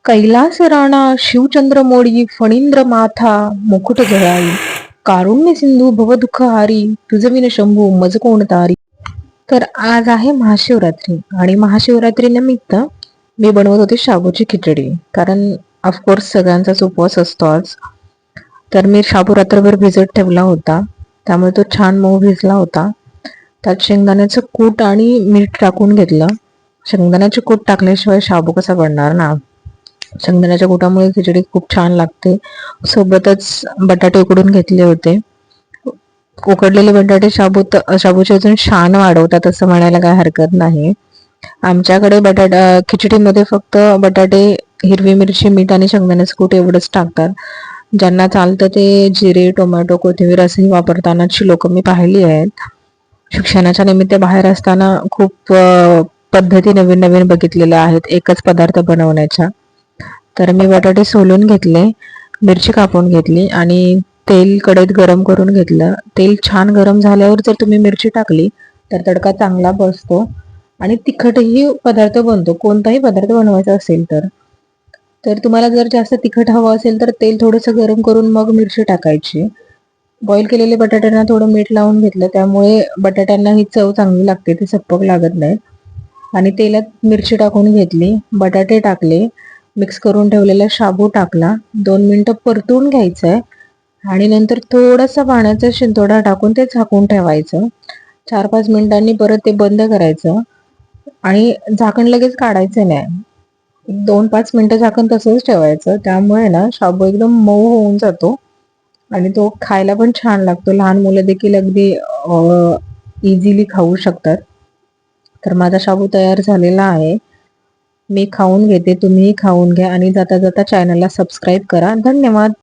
कैलास राणा शिवचंद्र मोडी फणींद्र माथा मुकुट जळाई कारुण्य सिंधू भवदुःखहारी तुझविन शंभू मज कोण तारी. तर आज आहे महाशिवरात्री आणि महाशिवरात्री निमित्त मी बनवत होते शाबूची खिचडी. कारण ऑफकोर्स सगळ्यांचाच उपवास असतो आज. तर मी शाबू रात्रभर भिजत ठेवला होता, त्यामुळे तो छान मऊ भिजला होता. त्यात शेंगदाण्याचं कूट आणि मीठ टाकून घेतलं. शेंगदाण्याचे कूट टाकल्याशिवाय शाबू कसा बनणार ना. शेंगदाण्याच्या कुटामुळे खिचडी खूप छान लागते. सोबतच बटाटे उकडून घेतले होते. उकडलेले बटाटे शाबूचे अजून शान वाढवतात असं म्हणायला काय हरकत नाही. आमच्याकडे खिचडीमध्ये फक्त बटाटे, हिरवी मिरची, मीठ आणि शेंगदाण्याचं कूट एवढंच टाकतात. ज्यांना चालतं ते जिरे, टोमॅटो, कोथिंबीर असंही वापरतानाची लोक मी पाहिली आहेत. शिक्षणाच्या निमित्त बाहेर असताना खूप पद्धती नवीन नवीन बघितलेल्या आहेत एकच पदार्थ बनवण्याच्या. तर मी बटाटे सोलून घेतले, मिरची कापून घेतली आणि तेल कढईत गरम करून घेतलं. तेल छान गरम झाल्यावर जर तुम्ही मिरची टाकली तर तडका चांगला बसतो आणि तिखटही पदार्थ बनतो. कोणताही पदार्थ बनवायचा असेल तर तुम्हाला जर जास्त तिखट हवं असेल तर तेल थोडंसं गरम करून मग मिरची टाकायची. बॉईल केलेले बटाट्यांना थोडं मीठ लावून घेतलं, त्यामुळे बटाट्यांना ही चव चांगली लागते, ते सप्पक लागत नाही. आणि तेलात मिरची टाकून घेतली, बटाटे टाकले, मिक्स करून ठेवलेला शाबू टाकला, 2 मिनिटं परतून घ्यायचंय आणि नंतर थोडासा पाण्याचा शिंतोडा टाकून ते झाकून ठेवायचं. 4-5 मिनिटांनी परत ते बंद करायचं आणि झाकण लगेच काढायचं नाही. 2-5 मिनिटं झाकण तसंच ठेवायचं. त्यामुळे ना शाबू एकदम मऊ होऊन जातो आणि तो खायला पण छान लागतो. लहान मुलं देखील अगदी इझिली खाऊ शकतात. तर माझा शाबू तयार झालेला आहे. मी खाऊन घेते, तुम्हीही खाऊन घ्या आणि जाता जाता चॅनलला सबस्क्राईब करा. धन्यवाद.